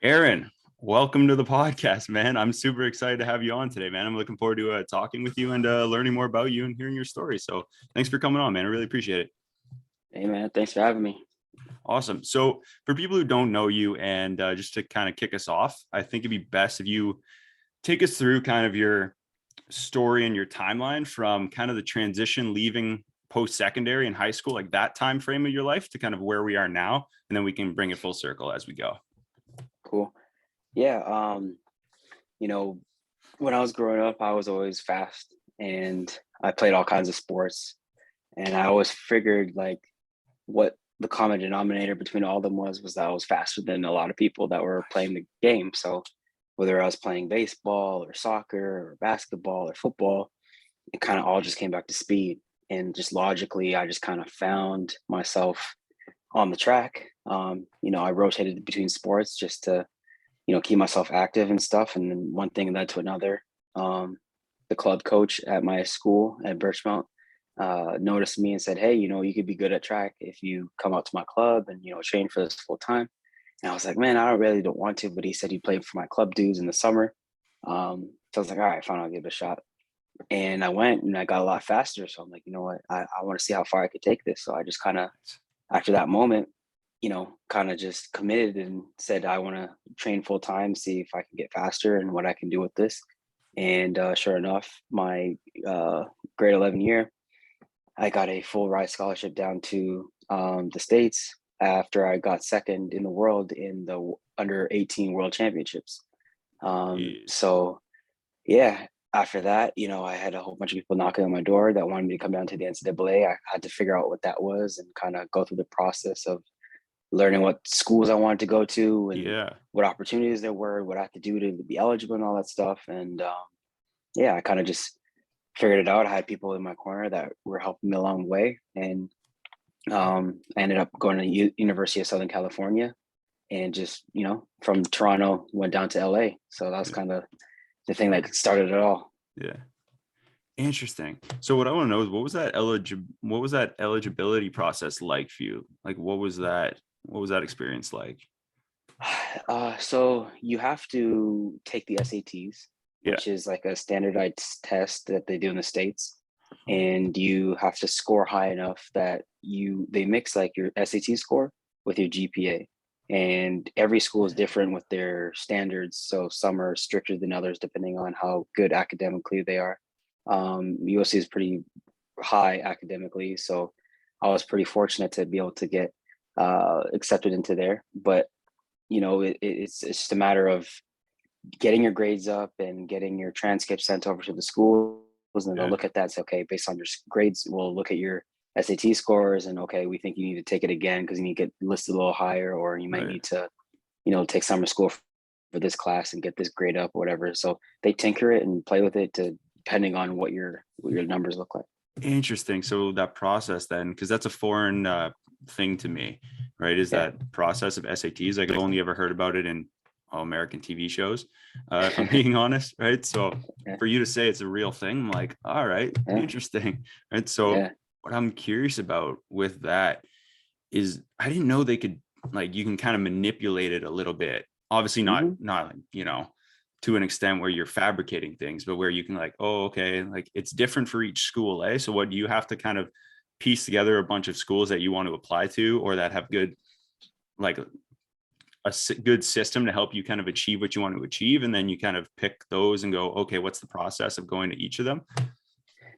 Aaron, welcome to the podcast, man. I'm super excited to have you on today, man. I'm looking forward to talking with you and learning more about you and hearing your story. So thanks for coming on, man. I really appreciate it. Hey, man. Thanks for having me. Awesome. So for people who don't know you and just to kind of kick us off, I think it'd be best if you take us through kind of your story and your timeline from kind of the transition leaving post-secondary and high school, like that time frame of your life to kind of where we are now. And then we can bring it full circle as we go. Cool. Yeah. When I was growing up, I was always fast and I played all kinds of sports. And I always figured like what the common denominator between all of them was that I was faster than a lot of people that were playing the game. So whether I was playing baseball or soccer or basketball or football, it kind of all just came back to speed. And just logically, I just kind of found myself on the track. I rotated between sports just to, keep myself active and stuff. And then one thing led to another. The club coach at my school at Birchmount noticed me and said, "Hey, you could be good at track if you come out to my club and, train for this full time." And I was like, "Man, I don't want to," but he said he played for my club dudes in the summer. So I was like, "All right, fine, I'll give it a shot." And I went and I got a lot faster. So I'm like, you know what, I want to see how far I could take this. So I just kind of, after that moment, kind of just committed and said, I want to train full time, see if I can get faster and what I can do with this. And sure enough, my grade 11 year, I got a full ride scholarship down to the States after I got second in the world in the under 18 world championships. So yeah, after that, I had a whole bunch of people knocking on my door that wanted me to come down to the NCAA. I had to figure out what that was and kind of go through the process of learning what schools I wanted to go to and what opportunities there were, what I had to do to be eligible and all that stuff. And I kind of just figured it out. I had people in my corner that were helping me along the way. And I ended up going to University of Southern California and just, from Toronto, went down to LA. So that was kind of the thing that started it all. Yeah. Interesting. So what I want to know is what was that eligibility process like for you? Like, what was that experience like? So you have to take the SATs, which is like a standardized test that they do in the States. And you have to score high enough that they mix like your SAT score with your GPA. And every school is different with their standards. So some are stricter than others, depending on how good academically they are. USC is pretty high academically. So I was pretty fortunate to be able to get accepted into there. But, it's just a matter of getting your grades up and getting your transcripts sent over to the schools. And they'll look at that and say, okay, based on your grades, we'll look at your SAT scores and okay, we think you need to take it again because you need to get listed a little higher, or you might need to, take summer school for this class and get this grade up or whatever. So they tinker it and play with it depending on what your numbers look like. Interesting. So that process then, because that's a foreign thing to me, right? Is that process of SATs? Like I've only ever heard about it in American TV shows, if I'm being honest, right? So for you to say it's a real thing, I'm like, all right, interesting, right? So what I'm curious about with that is I didn't know they could, like, you can kind of manipulate it a little bit. Obviously not to an extent where you're fabricating things, but where you can like, oh, okay, like it's different for each school, eh? So what do you have to kind of piece together a bunch of schools that you want to apply to or that have good, like a good system to help you kind of achieve what you want to achieve, and then you kind of pick those and go, okay, what's the process of going to each of them?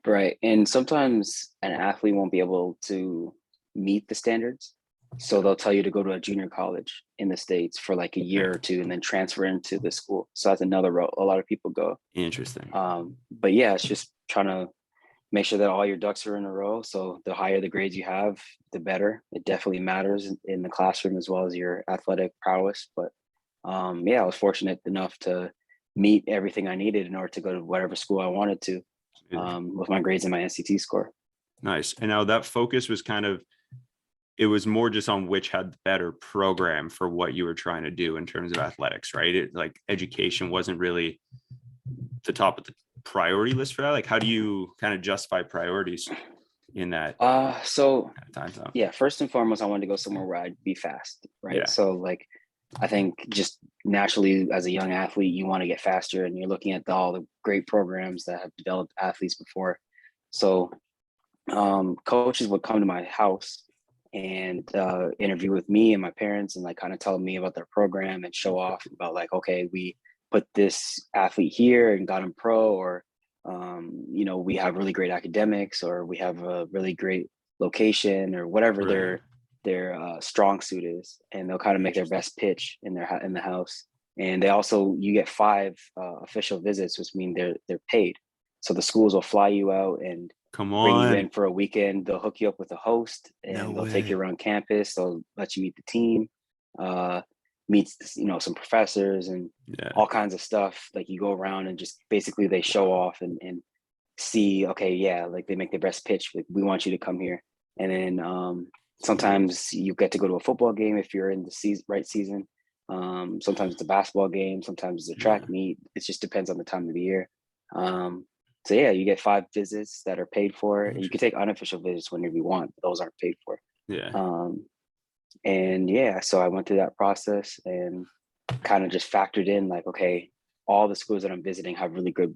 Right. And sometimes an athlete won't be able to meet the standards, so they'll tell you to go to a junior college in the States for like a year or two and then transfer into the school. So that's another route a lot of people go. Interesting. But yeah, it's just trying to make sure that all your ducks are in a row. So the higher the grades you have, the better. It definitely matters in the classroom as well as your athletic prowess. But I was fortunate enough to meet everything I needed in order to go to whatever school I wanted to with my grades and my NCT score. Nice. And now that focus was it was more just on which had the better program for what you were trying to do in terms of athletics, right? It, like education wasn't really the top of the priority list for that. Like, how do you kind of justify priorities in that? So time zone? Yeah, first and foremost, I wanted to go somewhere where I'd be fast, right? So like I think just naturally as a young athlete, you want to get faster, and you're looking at all the great programs that have developed athletes before. So coaches would come to my house and interview with me and my parents and like kind of tell me about their program and show off about like, okay, we put this athlete here and got him pro, or we have really great academics, or we have a really great location, or whatever Right. their strong suit is, and they'll kind of make their best pitch in in the house. And they also, you get 5 official visits, which mean they're paid. So the schools will fly you out and Come bring you in on. for a weekend. They'll hook you up with a host, No and they'll take you way. around campus. They'll let you meet the team, uh, meet some professors and Yeah. all kinds of stuff. Like you go around and just basically they show off and see, okay, yeah, like they make their best pitch. Like, we want you to come here. And then sometimes you get to go to a football game if you're in the right season. Sometimes it's a basketball game. Sometimes it's a track Yeah. meet. It just depends on the time of the year. Um, so yeah, you get 5 visits that are paid for, and you can Interesting. take unofficial visits whenever you want. But those aren't paid for. Yeah. Um, and yeah, so I went through that process and kind of just factored in like, okay, all the schools that I'm visiting have really good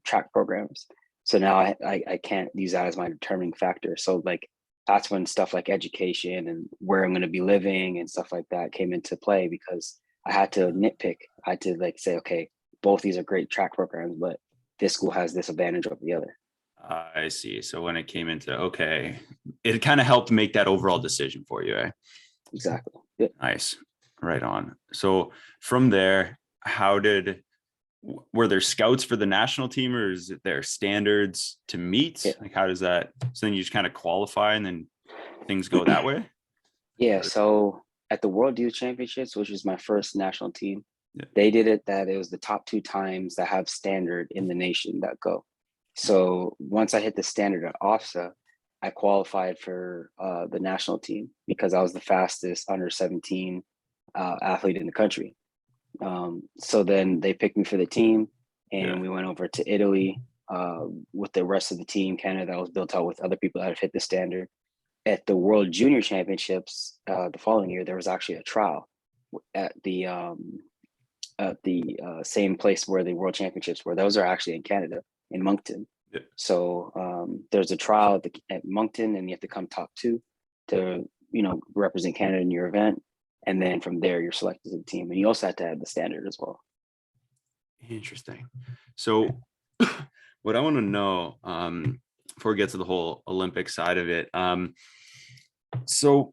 track programs. So now I can't use that as my determining factor. So like that's when stuff like education and where I'm going to be living and stuff like that came into play, because I had to nitpick. I had to like say, okay, both these are great track programs, but this school has this advantage over the other. I see. So when it came into, okay, it kind of helped make that overall decision for you, eh? Exactly. Yeah. Nice. Right on. So from there, how did were there scouts for the national team, or is it there standards to meet? Like, how does that? So then you just kind of qualify and then things go that way? Yeah, so at the World Youth Championships, which was my first national team, Yeah. they did it that it was the top 2 times that have standard in the nation that go. So once I hit the standard at OFSA, I qualified for the national team because I was the fastest under 17 athlete in the country. So then they picked me for the team, Yeah. and we went over to Italy with the rest of the team. Canada was built out with other people that have hit the standard. At the World Junior Championships the following year, there was actually a trial at the same place where the World Championships were. Those are actually in Canada, in Moncton. Yeah. So there's a trial at Moncton, and you have to come top 2 to represent Canada in your event, and then from there you're selected to the team, and you also have to have the standard as well. Interesting. So what I want to know, before we get to the whole Olympic side of it, so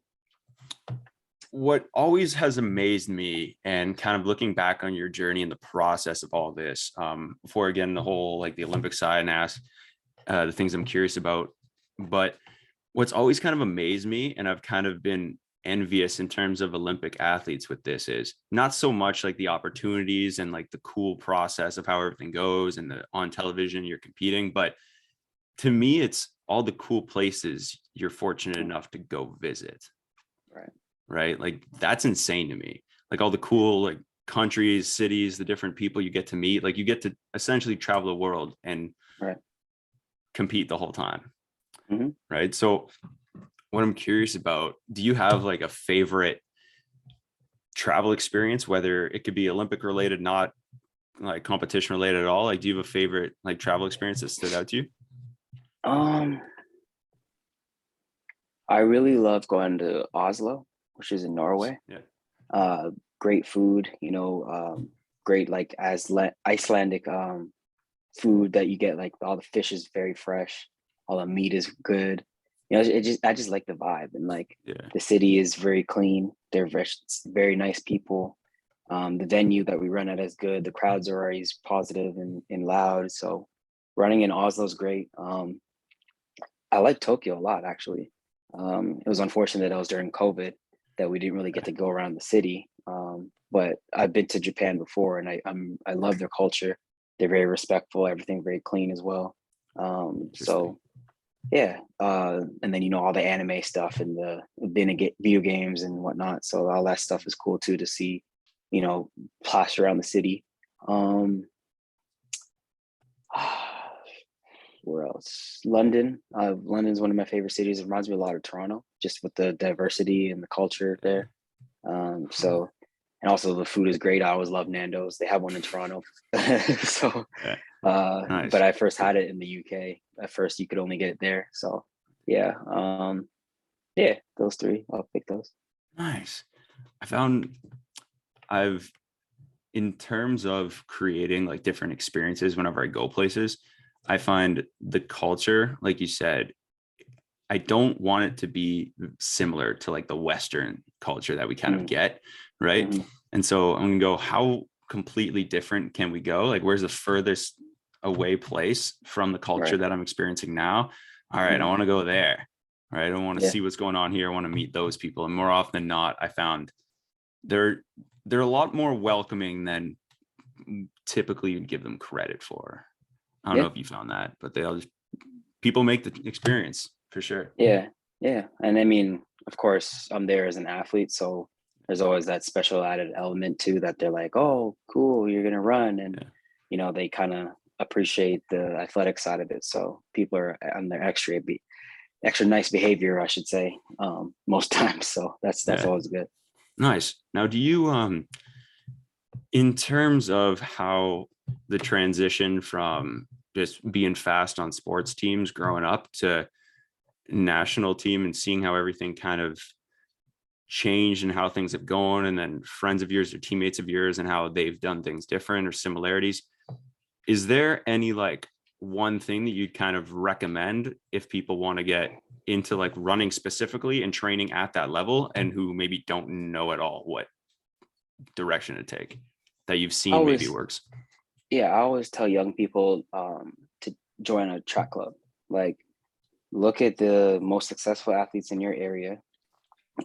what always has amazed me, and kind of looking back on your journey and the process of all this, before again the whole like the Olympic side and ask the things I'm curious about, but what's always kind of amazed me, and I've kind of been envious in terms of Olympic athletes with this, is not so much like the opportunities and like the cool process of how everything goes and the on television you're competing, but to me it's all the cool places you're fortunate enough to go visit. Right. Right, like that's insane to me. Like all the cool like countries, cities, the different people you get to meet, like you get to essentially travel the world and Right. compete the whole time. Mm-hmm. Right, so what I'm curious about, do you have like a favorite travel experience, whether it could be Olympic related, not like competition related at all? Like, do you have a favorite like travel experience that stood out to you? Um, I really love going to Oslo, which is in Norway. Yeah. Uh, Great food, great like Icelandic food that you get. Like all the fish is very fresh, all the meat is good. I just like the vibe, and like Yeah. the city is very clean. They're very nice people. The venue that we run at is good. The crowds are always positive and loud. So running in Oslo is great. I like Tokyo a lot, actually. It was unfortunate that it was during COVID that we didn't really get to go around the city. But I've been to Japan before, and I love their culture. They're very respectful. Everything very clean as well. Interesting. So yeah, and then all the anime stuff and the video games and whatnot. So all that stuff is cool too to see, plaster around the city. Um, where else? London. London's one of my favorite cities. It reminds me a lot of Toronto, just with the diversity and the culture there. So And also the food is great. I always love Nando's. They have one in Toronto. So, Yeah. but Nice. I first had it in the UK. At first, you could only get it there. So, yeah, yeah, those three. I'll pick those. Nice. I found I've in terms of creating like different experiences whenever I go places, I find the culture, like you said, I don't want it to be similar to like the Western culture that we kind of Mm, get, right? mhm. And so I'm gonna go, how completely different can we go? Like, where's the furthest away place from the culture Right. that I'm experiencing now? All right, I Mm, want to go there. All right, I want to yeah. see what's going on here. I want to meet those people. And more often than not, I found they're they're a lot more welcoming than typically you'd give them credit for. I don't know Yeah. if you found that, but they'll just people make the experience for sure. Yeah. Yeah. And I mean, of course, I'm there as an athlete, so there's always that special added element too that they're like, "Oh, cool, you're gonna run," and Yeah. they kind of appreciate the athletic side of it. So people are on their extra nice behavior, I should say, most times. So that's Yeah. always good. Nice. Now, do you in terms of how the transition from just being fast on sports teams growing up to national team and seeing how everything kind of changed and how things have gone, and then friends of yours or teammates of yours and how they've done things different or similarities, is there any like one thing that you'd kind of recommend if people want to get into like running specifically and training at that level and who maybe don't know at all what direction to take that you've I seen maybe always, works? yeah, I always tell young people to join a track club. Like, look at the most successful athletes in your area,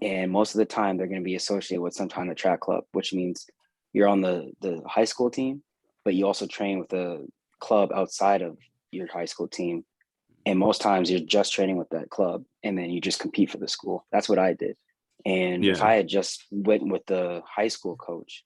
and most of the time they're going to be associated with some kind of track club, which means you're on the high school team, but you also train with a club outside of your high school team. And most times you're just training with that club, and then you just compete for the school. That's what I did. And if Yeah. I had just went with the high school coach,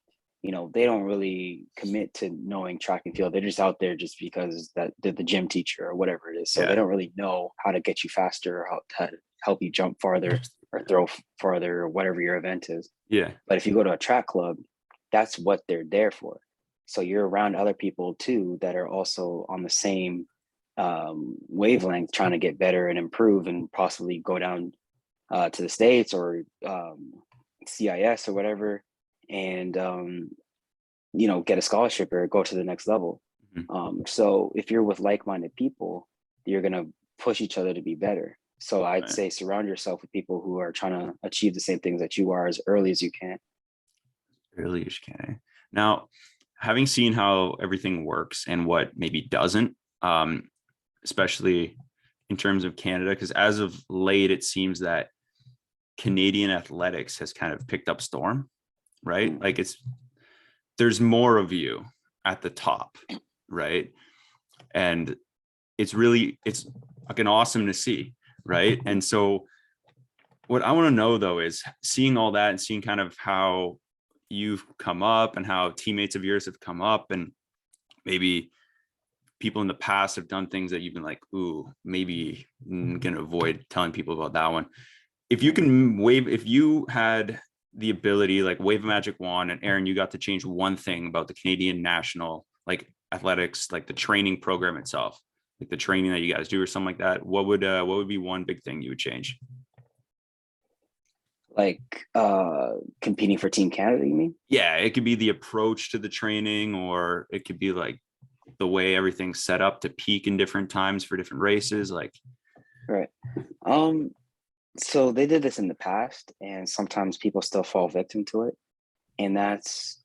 they don't really commit to knowing track and field. They're just out there just because that they're the gym teacher or whatever it is. So they Yeah. don't really know how to get you faster or how to help you jump farther or throw farther or whatever your event is. Yeah. But if you go to a track club, that's what they're there for. So you're around other people too that are also on the same wavelength, trying to get better and improve and possibly go down to the States or CIS or whatever, and get a scholarship or go to the next level. Mhm. So if you're with like-minded people, you're gonna push each other to be better. So I'd Right. say surround yourself with people who are trying to achieve the same things that you are as early as you can. Really, okay. Now, having seen how everything works and what maybe doesn't, especially in terms of Canada, because as of late, it seems that Canadian athletics has kind of picked up storm, right? Mm. Like there's more of you at the top, right? And it's fucking awesome to see, right? And so what I want to know though is seeing all that and seeing kind of how you've come up and how teammates of yours have come up, and maybe people in the past have done things that you've been like, ooh, maybe I'm gonna avoid telling people about that one. If you had the ability, like wave a magic wand, and Aaron, you got to change one thing about the Canadian national like athletics, like the training program itself, like the training that you guys do or something like that, what would be one big thing you would change? Like competing for Team Canada, you mean? Yeah, it could be the approach to the training, or it could be like the way everything's set up to peak in different times for different races. Like, Right. Um, so they did this in the past, and sometimes people still fall victim to it. And that's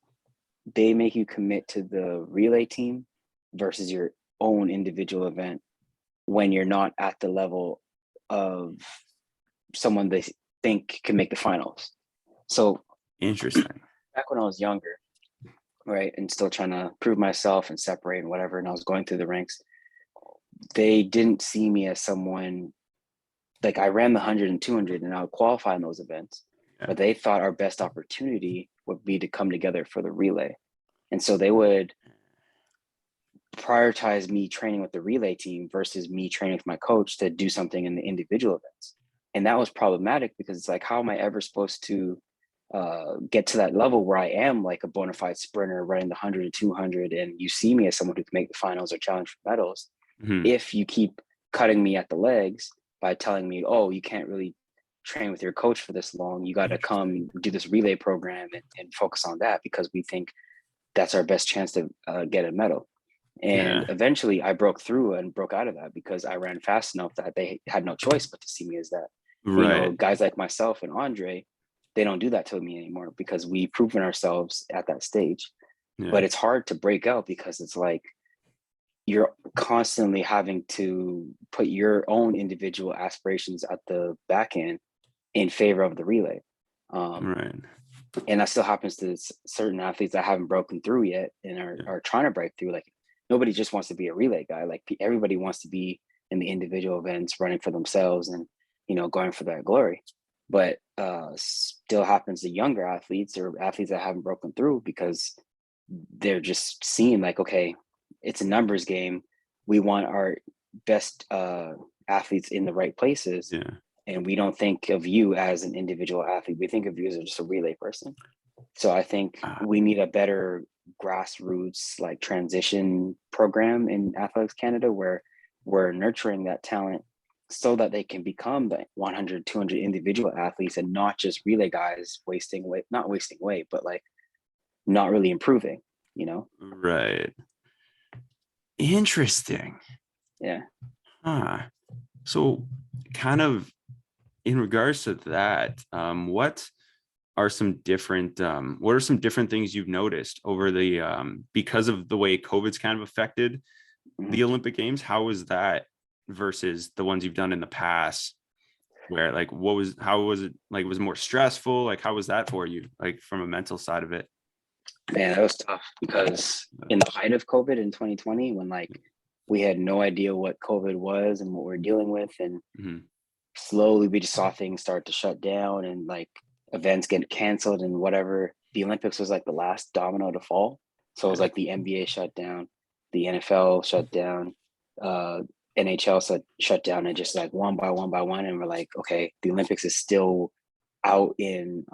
they make you commit to the relay team versus your own individual event when you're not at the level of someone they think can make the finals. So interesting. back when I was younger, right, and still trying to prove myself and separate and whatever, and I was going through the ranks, they didn't see me as someone like I ran the 100 and 200 and I would qualify in those events, Yeah. but they thought our best opportunity would be to come together for the relay. And so they would prioritize me training with the relay team versus me training with my coach to do something in the individual events. And that was problematic because it's like, how am I ever supposed to get to that level where I am like a bona fide sprinter running the 100 and 200, and you see me as someone who can make the finals or challenge for medals, if you keep cutting me at the legs by telling me, oh, you can't really train with your coach for this long, you got to come do this relay program and focus on that because we think that's our best chance to get a medal. And eventually I broke through and broke out of that because I ran fast enough that they had no choice but to see me as that. You know, guys like myself and Andre, they don't do that to me anymore because we've proven ourselves at that stage. But it's hard to break out because it's like you're constantly having to put your own individual aspirations at the back end in favor of the relay. And that still happens to certain athletes that haven't broken through yet and are trying to break through. Like nobody just wants to be a relay guy. Like everybody wants to be in the individual events, running for themselves and, you know, going for that glory. But still happens to younger athletes or athletes that haven't broken through because they're just seeing like, okay, it's a numbers game. We want our best athletes in the right places. And we don't think of you as an individual athlete. We think of you as just a relay person. So I think we need a better grassroots like transition program in Athletics Canada where we're nurturing that talent so that they can become the 100, 200 individual athletes and not just relay guys not wasting weight, but like not really improving, you know? Interesting. So kind of in regards to that, what are some different things you've noticed over the because of the way COVID's kind of affected the Olympic Games? How was that versus the ones you've done in the past, where like how was it, like was it more stressful? Like how was that for you, like from a mental side of it? Man, that was tough because in the height of COVID in 2020, when like we had no idea what COVID was and what we're dealing with, and slowly we just saw things start to shut down and like events get canceled and whatever. The Olympics was like the last domino to fall. So it was like the NBA shut down, the NFL shut down, NHL shut down, and just like one by one. And we're like, okay, the Olympics is still out in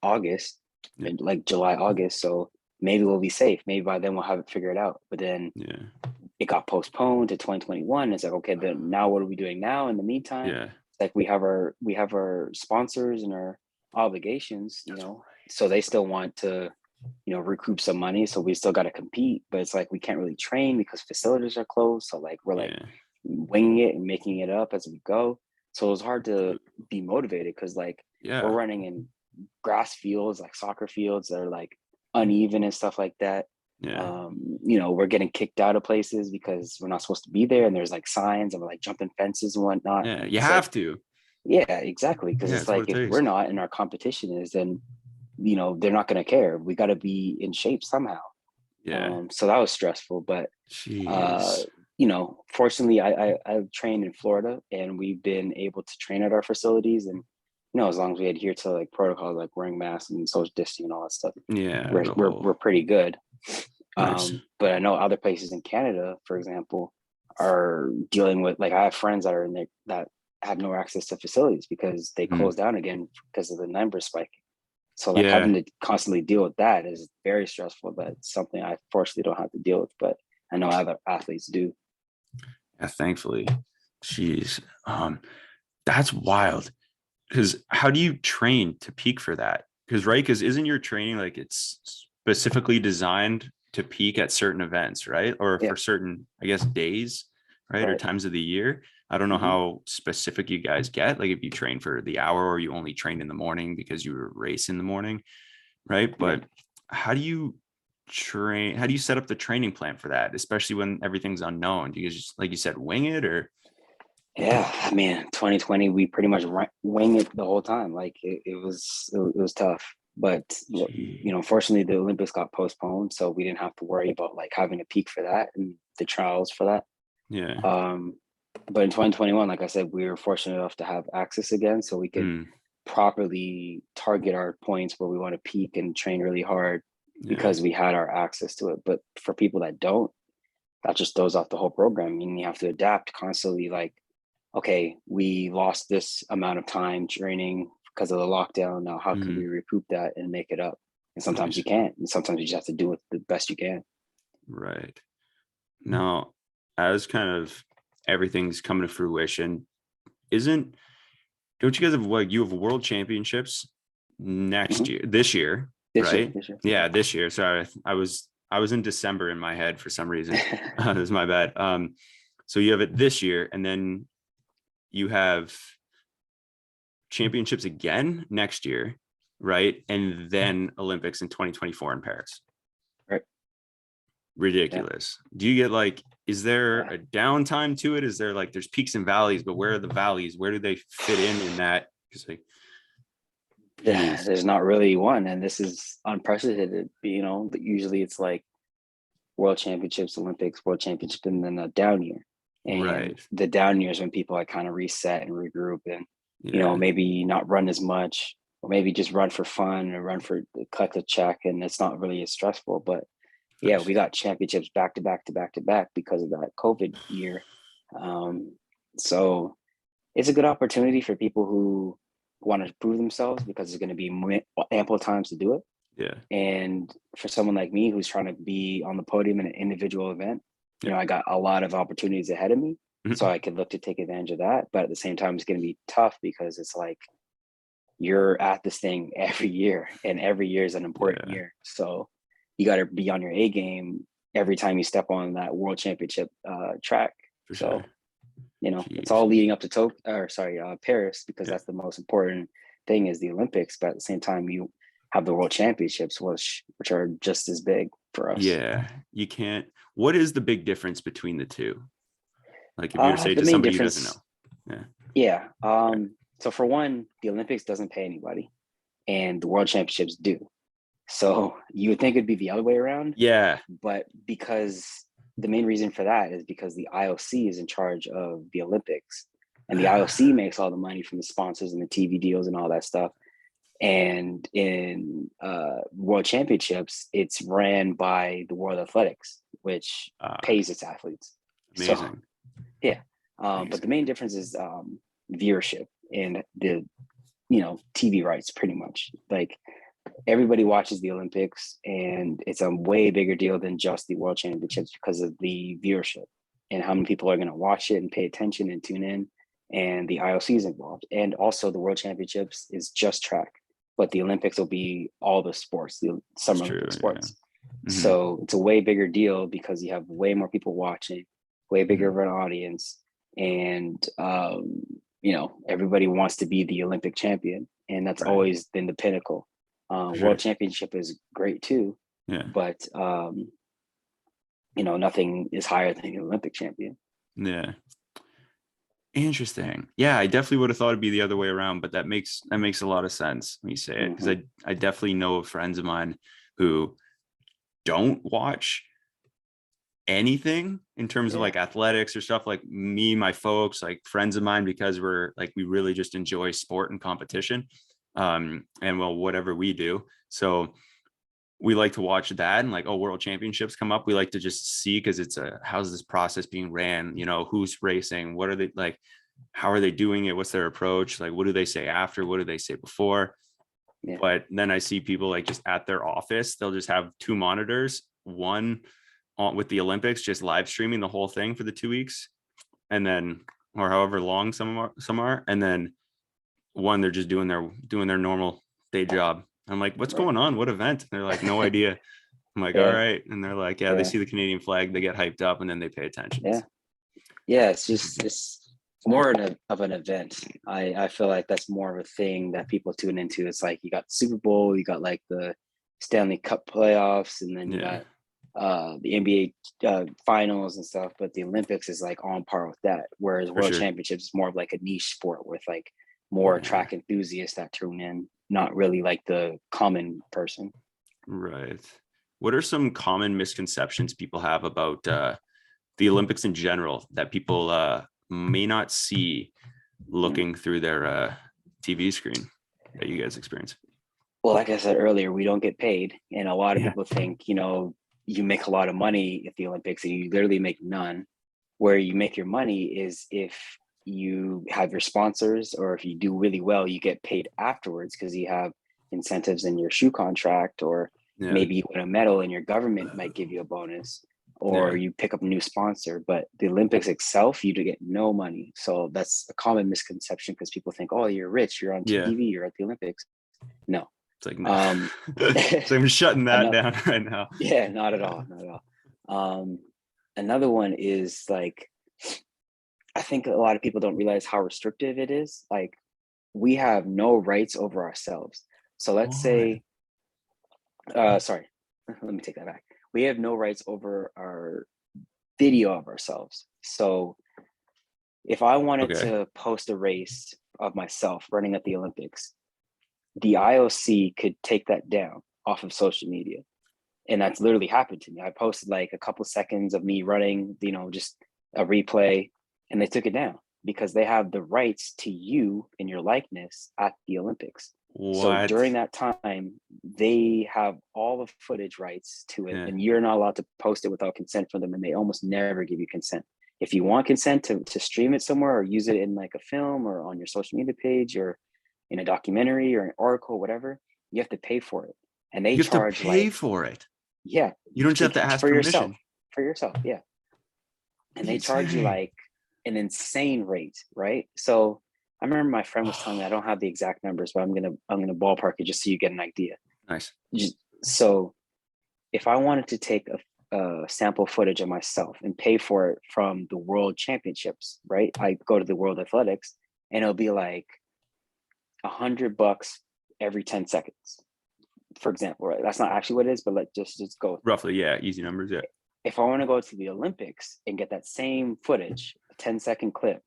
August, like July, August. So maybe we'll be safe. Maybe by then we'll have it figured out. But then it got postponed to 2021. It's like, okay, then now what are we doing now in the meantime? It's like we have our sponsors and our obligations, you know, so they still want to, you know, recoup some money. So we still got to compete, but it's like we can't really train because facilities are closed. So like we're like winging it and making it up as we go. So it was hard to be motivated because like we're running in grass fields, like soccer fields that are like uneven and stuff like that. You know, we're getting kicked out of places because we're not supposed to be there, and there's like signs of like jumping fences and whatnot. You have to. Exactly, because it's like if we're not and our competition is, then you know they're not going to care. We got to be in shape somehow. So that was stressful, but you know, fortunately I've trained in Florida and we've been able to train at our facilities, and you know, as long as we adhere to like protocols like wearing masks and social distancing and all that stuff, we're pretty good. But I know other places in Canada, for example, are dealing with, like, I have friends that are in there that have no access to facilities because they closed down again because of the numbers spiking. So like having to constantly deal with that is very stressful, but it's something I fortunately don't have to deal with, but I know other athletes do. Thankfully. Jeez. That's wild. Because how do you train to peak for that? Because isn't your training like it's specifically designed to peak at certain events, right? Or for certain, I guess, days, right? Or times of the year. I don't know how specific you guys get, like if you train for the hour or you only train in the morning because you race in the morning, right? But how do you train? How do you set up the training plan for that, especially when everything's unknown? Do you just, like you said, wing it or? Yeah, I mean, 2020, we pretty much wing it the whole time. Like it was tough, but you know, fortunately the Olympics got postponed, so we didn't have to worry about like having a peak for that and the trials for that. But in 2021, like I said, we were fortunate enough to have access again, so we could properly target our points where we want to peak and train really hard because we had our access to it. But for people that don't, that just throws off the whole program. I mean, you have to adapt constantly. Like, okay, we lost this amount of time training because of the lockdown. Now, how can Mhm. we recoup that and make it up? And sometimes Nice. you can't, and sometimes you just have to do it the best you can. Right. Now, as kind of everything's coming to fruition, isn't don't you guys have like you have world championships next Mhm. year, this year, This year, right? this year. Yeah, this year. Sorry, I was in December in my head for some reason. That's my bad. So you have it this year, and then you have championships again next year, right? And then Olympics in 2024 in Paris. Right. Yeah. Ridiculous. Do you get like, is there Yeah. a downtime to it? Is there like, there's peaks and valleys, but where are the valleys? Where do they fit in that? Because like, Yeah, geez. there's not really one, and this is unprecedented. You know, usually it's like world championships, Olympics, world championship, and then a down year. And Right. the down years when people like kind of reset and regroup and, Yeah. maybe not run as much, or maybe just run for fun or run for collect a check, and it's not really as stressful. But yeah, Nice. we got championships back to back to back to back because of that COVID year. Um, so it's a good opportunity for people who want to prove themselves because there's going to be ample times to do it. Yeah. And for someone like me who's trying to be on the podium in an individual event, Yeah. I got a lot of opportunities ahead of me. So Mhm. I could look to take advantage of that. But at the same time, it's going to be tough because it's like you're at this thing every year, and every year is an important Yeah. year. So you got to be on your A game every time you step on that world championship track. For sure. So, it's Jeez. all leading up to Paris, because Yeah. that's the most important thing is the Olympics. But at the same time, you have the world championships, which are just as big for us. Yeah. You can't, what is the big difference between the two? Like if you were to say it The to main somebody who doesn't difference, know. Yeah. yeah. Okay. So for one, the Olympics doesn't pay anybody, and the world championships do. So you would think it'd be the other way around, Yeah. but because the main reason for that is because the IOC is in charge of the Olympics, and the IOC makes all the money from the sponsors and the TV deals and all that stuff. And in world championships, it's ran by the World Athletics, which pays its athletes. So Amazing. yeah, but Amazing. the main difference is viewership and the TV rights. Pretty much, like everybody watches the Olympics, and it's a way bigger deal than just the World Championships because of the viewership and how many people are going to watch it and pay attention and tune in. And the IOC is involved, and also the World Championships is just track, but the Olympics will be all the sports, the That's Summer true. Olympic Yeah. sports. Hmm. So it's a way bigger deal because you have way more people watching, way bigger Hmm. of an audience, and everybody wants to be the Olympic champion, and that's Right. always been the pinnacle. For World sure. Championship is great too, Yeah. but nothing is higher than the Olympic champion. Yeah. Interesting. Yeah, I definitely would have thought it'd be the other way around, but that makes a lot of sense when you say it, because Mm-hmm. I definitely know of friends of mine who don't watch anything in terms of Yeah, like athletics or stuff, like me, my folks, like friends of mine, because we're like we really just enjoy sport and competition. And well, whatever we do. So we like to watch that, and like, oh, world championships come up, we like to just see, because it's how's this process being ran, who's racing, what are they like, how are they doing it, what's their approach, like what do they say after, what do they say before. yeah, But then I see people like just at their office, they'll just have two monitors, one on with the Olympics, just live streaming the whole thing for the 2 weeks, and then or however long some are, and then one they're just doing their normal day job. I'm like, what's right. going on? What event? And they're like, no idea. I'm like, all Yeah, right. And they're like, yeah, they yeah, see the Canadian flag, they get hyped up, and then they pay attention. yeah, yeah. It's more of an event. I feel like that's more of a thing that people tune into. It's like you got the Super Bowl, you got like the Stanley Cup playoffs, and then you Yeah, got the NBA finals and stuff. But the Olympics is like on par with that. Whereas for World sure. Championships is more of like a niche sport with like more Yeah, track enthusiasts that tune in, not really like the common person. right. What are some common misconceptions people have about the Olympics in general that people may not see Mm. looking through their TV screen that you guys experience? Well, like I said earlier, we don't get paid, and a lot of Yeah. people think you make a lot of money at the Olympics, and you literally make none. Where you make your money is if you have your sponsors, or if you do really well, you get paid afterwards because you have incentives in your shoe contract, or Yeah. maybe you win a medal and your government might give you a bonus, or you pick up a new sponsor. But the Olympics itself, you do get no money. So that's a common misconception, because people think, oh, you're rich, you're on TV, you're at the Olympics. No. It's like, no. So I'm shutting that down right now. Yeah, not at all. Not at all. Another one is like, I think a lot of people don't realize how restrictive it is. Like, we have no rights over ourselves. So let's say, sorry, let me take that back. We have no rights over our video of ourselves. So if I wanted to post a race of myself running at the Olympics, the IOC could take that down off of social media. And that's literally happened to me. I posted like a couple seconds of me running, just a replay, and they took it down because they have the rights to you and your likeness at the Olympics. So during that time, they have all the footage rights to it, and you're not allowed to post it without consent from them, and they almost never give you consent. If you want consent to stream it somewhere or use it in like a film or on your social media page or in a documentary or an article, whatever, you have to pay for it. And they charge for it. Yeah. You don't just have to ask for permission. For yourself, yeah. And they charge you like an insane rate, right? So I remember my friend was telling me, I don't have the exact numbers, but I'm gonna ballpark it just so you get an idea. Nice. So if I wanted to take a sample footage of myself and pay for it from the World Championships, right? I go to the World Athletics, and it'll be like $100 every 10 seconds, for example, right? That's not actually what it is, but like just go roughly. Yeah, easy numbers. Yeah. If I want to go to the Olympics and get that same footage, a 10-second clip,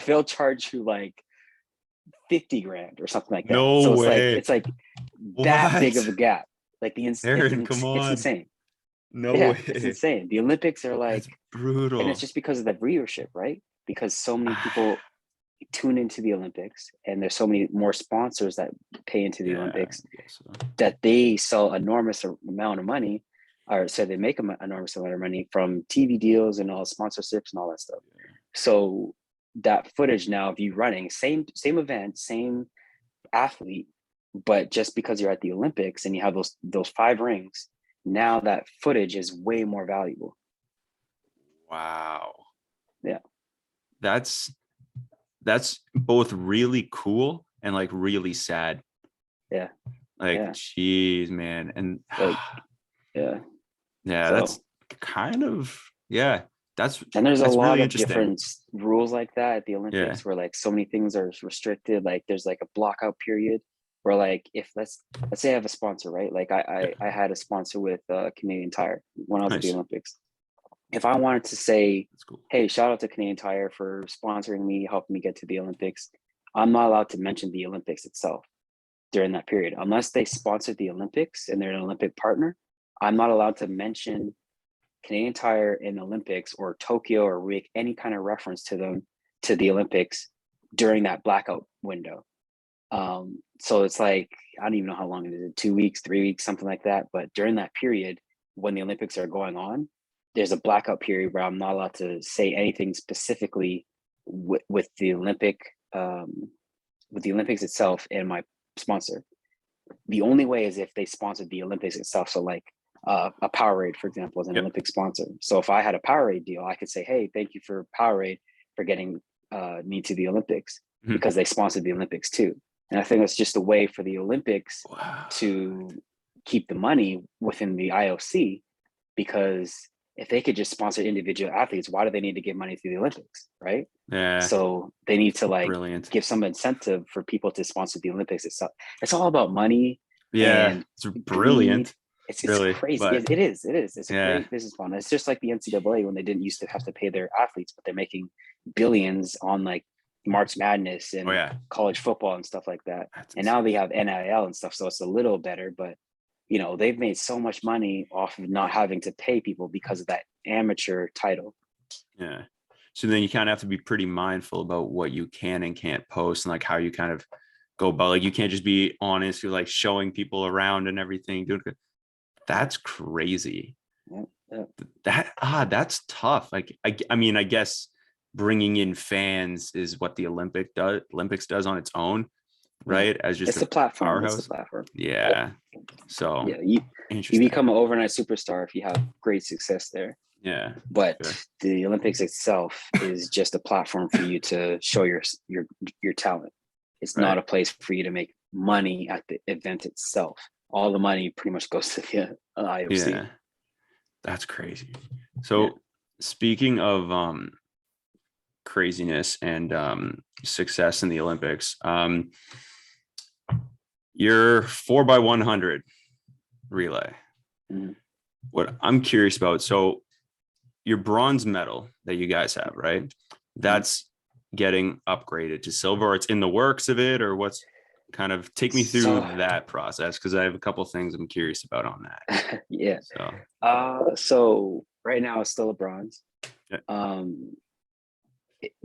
they'll charge you like 50 grand or something like that. No way. It's like that big of a gap. Like Aaron, come on. It's insane. No way. It's insane. The Olympics are like, that's brutal. And it's just because of the viewership, right? Because so many people tune into the Olympics, and there's so many more sponsors that pay into the Olympics that they sell enormous amount of money, or so they make an enormous amount of money from TV deals and all sponsorships and all that stuff. So that footage now of you running, same event, same athlete, but just because you're at the Olympics and you have those 5 rings, now that footage is way more valuable. Wow. Yeah. That's both really cool and like really sad. Yeah. Like, geez, man. And like, so, that's kind of, and there's a lot really of different rules like that at the Olympics where like so many things are restricted. Like there's like a blockout period where like, if let's say I have a sponsor, right? Like I had a sponsor with Canadian Tire when I was at the Olympics. If I wanted to say, hey, shout out to Canadian Tire for sponsoring me, helping me get to the Olympics, I'm not allowed to mention the Olympics itself during that period. Unless they sponsored the Olympics and they're an Olympic partner, I'm not allowed to mention Canadian Tire in Olympics or Tokyo or make any kind of reference to them, to the Olympics during that blackout window. So it's like, I don't even know how long it is, 2 weeks, 3 weeks, something like that. But during that period, when the Olympics are going on, there's a blackout period where I'm not allowed to say anything specifically with the Olympics itself and my sponsor. The only way is if they sponsored the Olympics itself. So like a Powerade, for example, is an Olympic sponsor. So if I had a Powerade deal, I could say, hey, thank you for Powerade for getting me to the Olympics, because they sponsored the Olympics too. And I think it's just a way for the Olympics to keep the money within the IOC, because if they could just sponsor individual athletes, why do they need to give money to the Olympics, right? Yeah. So they need to like give some incentive for people to sponsor the Olympics itself. It's all about money. Yeah, it's brilliant. It's really crazy. It is. It's a great business model. It's just like the NCAA when they didn't used to have to pay their athletes, but they're making billions on like March Madness and college football and stuff like that. And now they have NIL and stuff, so it's a little better, but they've made so much money off of not having to pay people because of that amateur title. Yeah. So then you kind of have to be pretty mindful about what you can and can't post, and like how you kind of go about, like, you can't just be honest. You're like showing people around and everything. Dude, that's crazy. Yeah. That's tough. Like, I mean, I guess bringing in fans is what the Olympics does on its own, right? As just It's a the platform. It's the powerhouse. platform. Yeah. So Yeah, you interesting. become an overnight superstar if you have great success there. Yeah. But Sure. the Olympics itself is just a platform for you to show your talent. It's Right. not a place for you to make money at the event itself. All the money pretty much goes to the IOC. Yeah. That's crazy. So speaking of craziness and success in the Olympics, your 4x100 relay. Mhm. What I'm curious about, so your bronze medal that you guys have, right? That's getting upgraded to silver, or it's in the works of it, or what's kind of take me through that process, because I have a couple things I'm curious about on that. Yeah. So So right now it's still a bronze. yeah.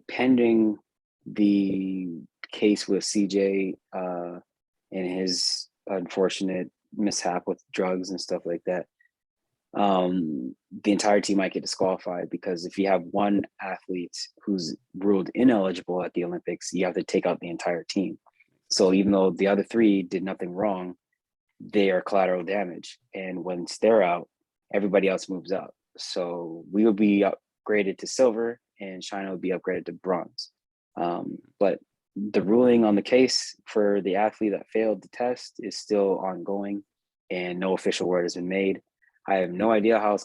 Pending the case with CJ and his unfortunate mishap with drugs and stuff like that, the entire team might get disqualified, because if you have one athlete who's ruled ineligible at the Olympics, you have to take out the entire team. So even though the other three did nothing wrong, they are collateral damage. And once they're out, everybody else moves up. So we will be upgraded to silver and China will be upgraded to bronze. But the ruling on the case for the athlete that failed the test is still ongoing, and no official word has been made. I have no idea how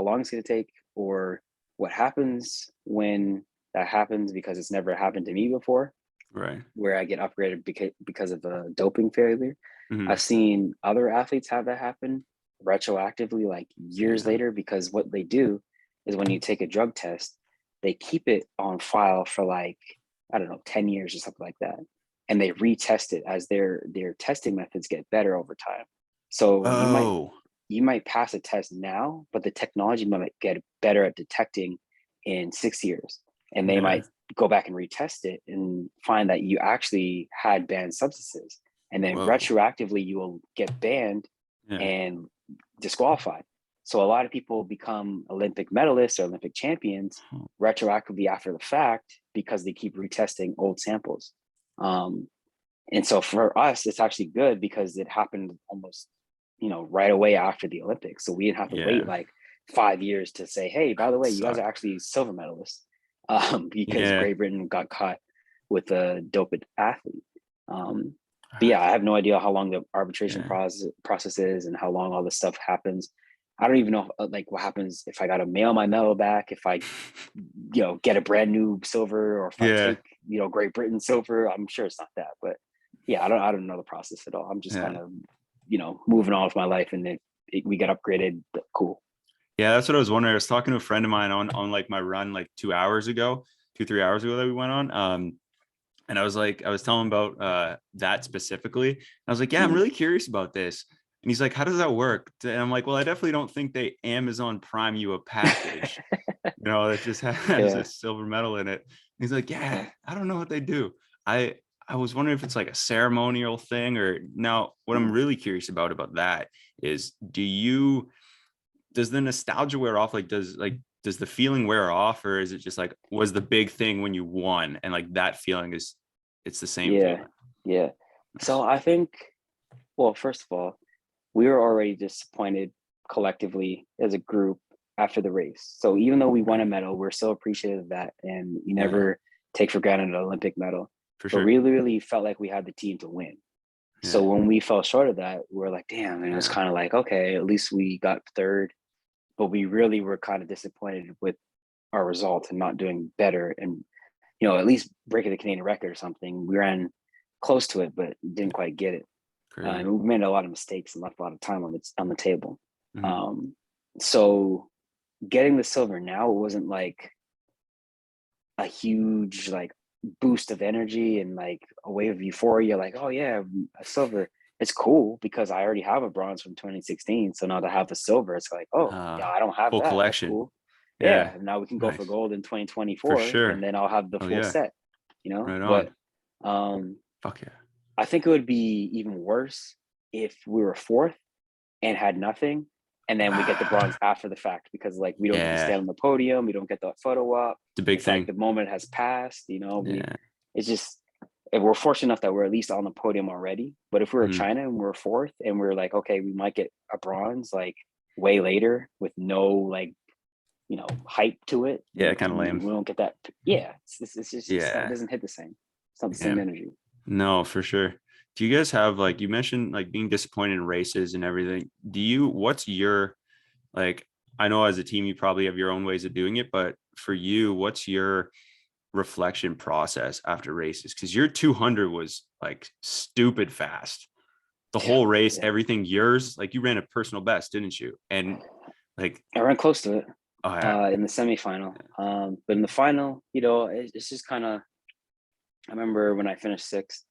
long it's gonna take, or what happens when that happens, because it's never happened to me before, Right. where I get upgraded because of a doping failure. Mm-hmm. I've seen other athletes have that happen retroactively, like years later, because what they do is when you take a drug test, they keep it on file for like, I don't know, 10 years or something like that. And they retest it as their testing methods get better over time. So you might pass a test now, but the technology might get better at detecting in 6 years. And they might go back and retest it and find that you actually had banned substances. And then retroactively, you will get banned and disqualified. So a lot of people become Olympic medalists or Olympic champions retroactively after the fact, because they keep retesting old samples. And so for us, it's actually good, because it happened almost, right away after the Olympics. So we didn't have to wait like 5 years to say, hey, by the way, you guys are actually silver medalists, because Great Britain got caught with a doped athlete. But yeah, I have no idea how long the arbitration process is and how long all this stuff happens. I don't even know like what happens if I got to mail my medal back, if I, get a brand new silver, or if I take, Great Britain silver. I'm sure it's not that, but yeah, I don't know the process at all. I'm just kind of, moving on with my life, and we got upgraded. Cool. Yeah, that's what I was wondering. I was talking to a friend of mine on like my run like 3 hours ago that we went on. And I was telling him about that specifically. I was like, yeah, I'm really curious about this. And he's like, how does that work? And I'm like, well, I definitely don't think they Amazon Prime you a package, that just has a silver medal in it. And he's like, yeah, I don't know what they do. I was wondering if it's like a ceremonial thing, or now what I'm really curious about that is, does the nostalgia wear off? Does the feeling wear off, or is it just like, was the big thing when you won, and like that feeling it's the same feeling? Yeah. So I think, well, first of all, we were already disappointed collectively as a group after the race. So even though we won a medal, we're so appreciative of that, and you never take for granted an Olympic medal. For sure. But we really felt like we had the team to win. So when we fell short of that, we were like, damn, and it was kind of like, okay, at least we got third. But we really were kind of disappointed with our result and not doing better, and at least breaking the Canadian record or something. We ran close to it, but didn't quite get it. And we made a lot of mistakes and left a lot of time on the table. Mm-hmm. So getting the silver now, it wasn't like a huge like boost of energy and like a wave of euphoria. Like, oh yeah, a silver. It's cool because I already have a bronze from 2016. So now to have the silver, it's like, oh yeah, I don't have full that. collection. That's cool. Yeah. Now we can go for gold in 2024, and then I'll have the full set. Right on. But fuck yeah. I think it would be even worse if we were fourth and had nothing, And then we get the bronze after the fact because like we don't get to Yeah, stand on the podium, we don't get the photo op. it's a big It's like thing. the moment has passed, Yeah. it's just if we're fortunate enough that we're at least on the podium already. But if we were Mhm. China and we're fourth and we're like, okay, we might get a bronze like way later with no like hype to it, Yeah, kind of we lame. won't get that. Yeah, it's just it Yeah. doesn't hit the same. It's not the Yeah. same energy. No, for sure. Do you guys have, like, you mentioned like being disappointed in races and everything? What's your, like, I know as a team you probably have your own ways of doing it, but for you, what's your reflection process after races? Because your 200 was like stupid fast. The Yeah, whole race, yeah. everything, yours, like you ran a personal best, didn't you? And like, I ran close to it oh yeah, in the semifinal. But in the final, it's just kind of. I remember when I finished sixth,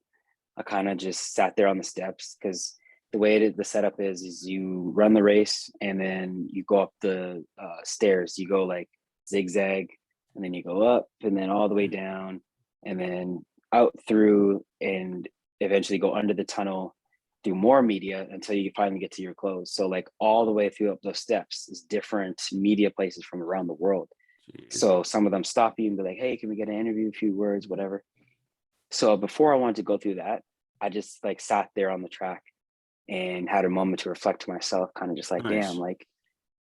I kind of just sat there on the steps because the way the setup is you run the race and then you go up the stairs. You go like zigzag, and then you go up and then all the way down, and then out through, and eventually go under the tunnel, do more media until you finally get to your close. So like all the way through up those steps is different media places from around the world. jeez. So some of them stop you and be like, "Hey, can we get an interview? A few words, whatever." So before I wanted to go through that, I just like sat there on the track and had a moment to reflect to myself, kind of just like, damn, Nice. like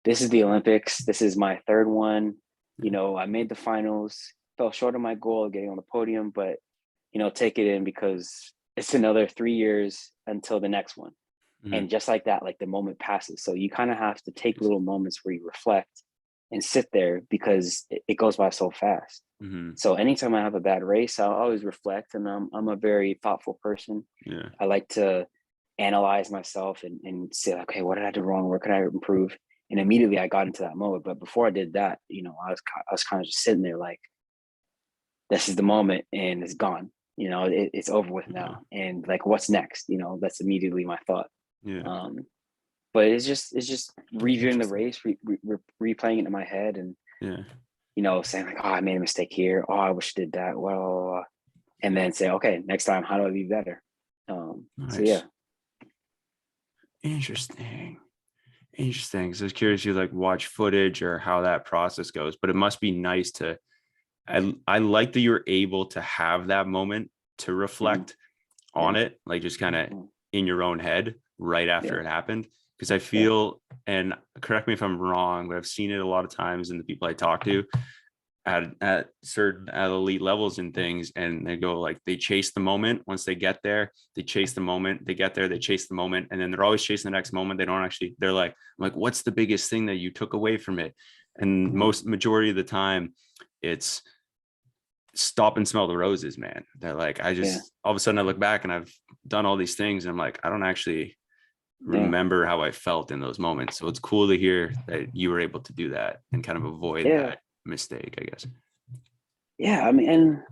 this is the Olympics. This is my third one. I made the finals, fell short of my goal of getting on the podium, but take it in because it's another 3 years until the next one. Mhm. And just like that, like the moment passes. So you kind of have to take little moments where you reflect and sit there because it goes by so fast. Mhm. So anytime I have a bad race, I'll always reflect, and I'm a very thoughtful person. Yeah. I like to analyze myself and say, okay, what did I do wrong? Where can I improve? And immediately I got into that mode. But before I did that, I was kind of just sitting there like, this is the moment, and it's gone. It's over with Yeah. now, and like, what's next? That's immediately my thought. Yeah. Um, but it's just reviewing the Interesting. race, replaying it in my head, and Yeah. saying like, oh, I made a mistake here. Oh, I wish I did that. Well, and then say, okay, next time, how do I be better? So yeah, Nice. Interesting. Interesting. So I was curious, you like watch footage or how that process goes, but it must be nice to, I like that you're able to have that moment to mhm, reflect on yeah, it, like just kind of mm, in your own head right after yeah, it happened. Because I yeah, feel, and correct me if I'm wrong, but I've seen it a lot of times in the people I talk to at certain at elite levels and things, and they go like they chase the moment. Once they get there, they chase the moment. They get there, they chase the moment, and then they're always chasing the next moment. They don't actually, they're like, I'm like, what's the biggest thing that you took away from it? And mhm, most majority of the time it's stop and smell the roses, man. That like, I yeah, just all of a sudden I look back and I've done all these things and I'm like, I don't actually yeah, remember how I felt in those moments. So it's cool to hear that you were able to do that and kind of avoid yeah, that mistake, I guess. yeah. I mean, and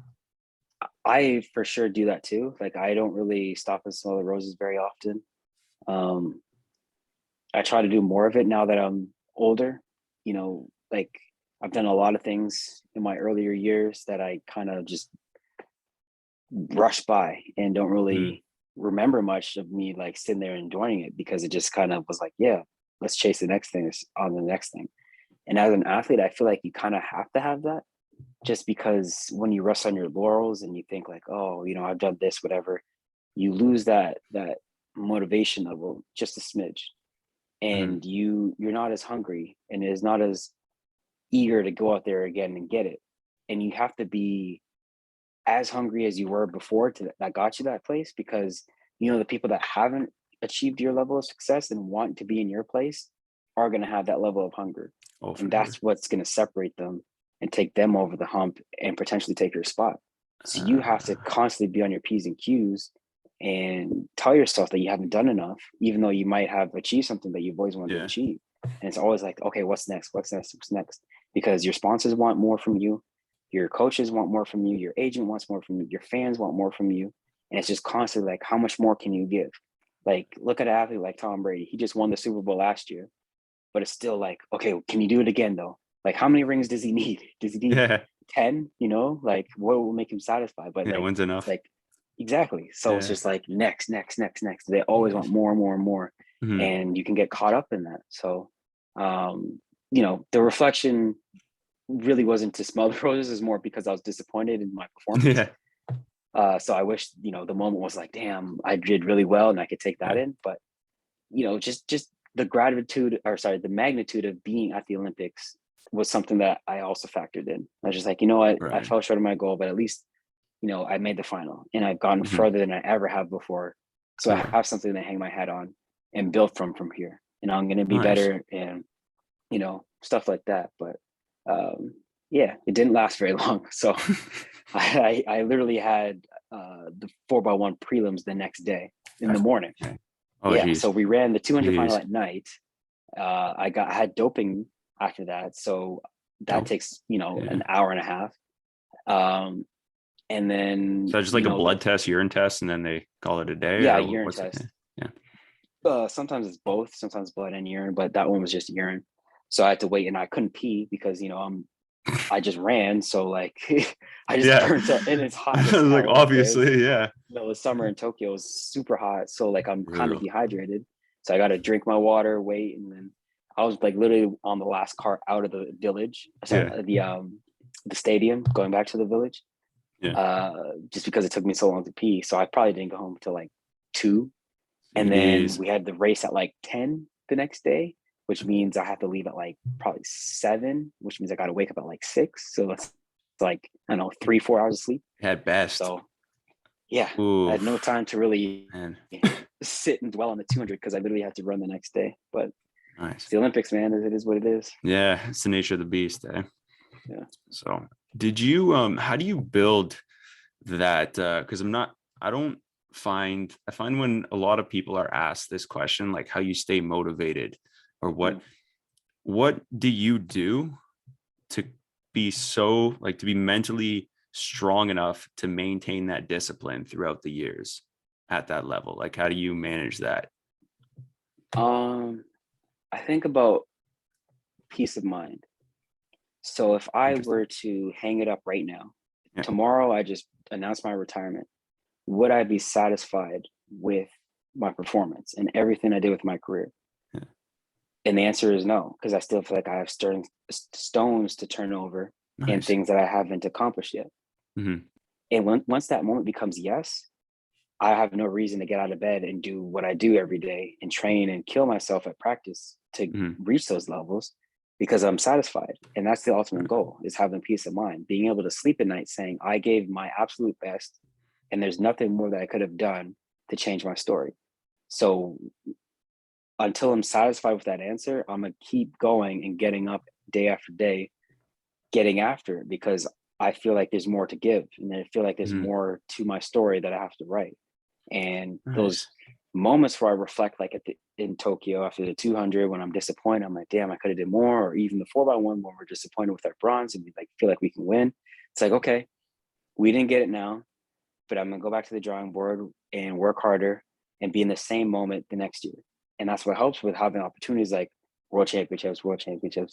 I for sure do that too. Like, I don't really stop and smell the roses very often. Um, I try to do more of it now that I'm older. Like I've done a lot of things in my earlier years that I kind of just rush by and don't Mhm. really remember much of me like sitting there enjoying it because it just kind of was like, yeah, let's chase the next thing on the next thing. And as an athlete, I feel like you kind of have to have that just because when you rest on your laurels and you think like, oh, I've done this, whatever, you lose that motivation level just a smidge, Mhm. and you're not as hungry and is not as eager to go out there again and get it. And you have to be as hungry as you were before that got you that place because the people that haven't achieved your level of success and want to be in your place are going to have that level of hunger, Oh, for and sure. that's what's going to separate them and take them over the hump and potentially take your spot. So you have to Uh, constantly be on your p's and q's and tell yourself that you haven't done enough even though you might have achieved something that you've always wanted to yeah. achieve. And it's always like, okay, what's next, what's next, because your sponsors want more from you, your coaches want more from you, your agent wants more from you, your fans want more from you. And it's just constantly like, how much more can you give? Like, look at an athlete like Tom Brady. He just won the Super Bowl last year, but it's still like, okay, can you do it again though? Like, how many rings does he need? Does he need Yeah. 10? Like, what will make him satisfied? But Yeah. like, When's enough? like, exactly. So it's Yeah. just like next, next, next, next. They always want more and more and more. Mhm. And you can get caught up in that. So You know, the reflection really wasn't to smell the roses, is more because I was disappointed in my performance. Yeah. So I wish, you know, the moment was like, damn, I did really well and I could take that Yeah. in. But, you know, just the gratitude, or sorry, the magnitude of being at the Olympics was something that I also factored in. I was just like, you know what, I Right. fell short of my goal, but at least, you know, I made the final and I've gotten Mhm. further than I ever have before. So I Yeah. have something to hang my hat on and build from here. And I'm going to be Nice. better, and, you know, stuff like that. But yeah, it didn't last very long. So I literally had the 4x1 prelims the next day in the morning. Okay. Oh, Yeah, geez. so we ran the 200 final Jeez. at night. I had doping after that, so that Dope. takes, you know, Yeah. an hour and a half. And then, So just you like a know, blood test, urine test, and then they call it a day, yeah, or urine what's it? test. Yeah. Sometimes it's both, sometimes blood and urine, but that one was just urine. So I had to wait, and I couldn't pee because, you know, I just ran, so like I just Yeah. burnt up, and it's hot I as was like, hell. Like it was obviously, yeah. middle of summer in Tokyo, it was super hot, so like I'm kind of Brutal. dehydrated. So I got to drink my water, wait, and then I was like literally on the last cart out of the village, sorry, Yeah. the stadium, going back to the village, Yeah. just because it took me so long to pee. So I probably didn't go home till like 2, and then Jeez. we had the race at like 10 the next day, which means I have to leave at like probably 7, which means I got to wake up at like 6. So it's like, I don't know, 3-4 hours of sleep. At best. So yeah, I had no Oof. time to really Man. sit and dwell on the 200 because I literally had to run the next day. But Nice. it's the Olympics, man. It is what it is. Yeah, it's the nature of the beast, eh? Yeah. So did you how do you build that because I don't find I find when a lot of people are asked this question, like how you stay motivated or Mm. what do you do to be so like to be mentally strong enough to maintain that discipline throughout the years at that level? Like how do you manage that? I think about peace of mind. So if I Interesting. were to hang it up right now, Yeah. tomorrow I just announced my retirement, would I be satisfied with my performance and everything I did with my career? Yeah. And the answer is no, because I still feel like I have stones to turn over and Nice. things that I haven't accomplished yet. Mm-hmm. And once that moment becomes yes, I have no reason to get out of bed and do what I do every day and train and kill myself at practice to Mm-hmm. reach those levels, because I'm satisfied. And that's the ultimate goal, is having peace of mind, being able to sleep at night saying I gave my absolute best and there's nothing more that I could have done to change my story. So until I'm satisfied with that answer, I'm gonna keep going and getting up day after day, getting after it, because I feel like there's more to give, and I feel like there's Mm-hmm. more to my story that I have to write. And those Nice. moments where I reflect, like in Tokyo after the 200, when I'm disappointed, I'm like, damn, I could have did more. Or even the 4x1 when we're disappointed with our bronze and we like feel like we can win. It's like, okay, we didn't get it now, but I'm gonna go back to the drawing board and work harder and be in the same moment the next year. And that's what helps with having opportunities like world championships,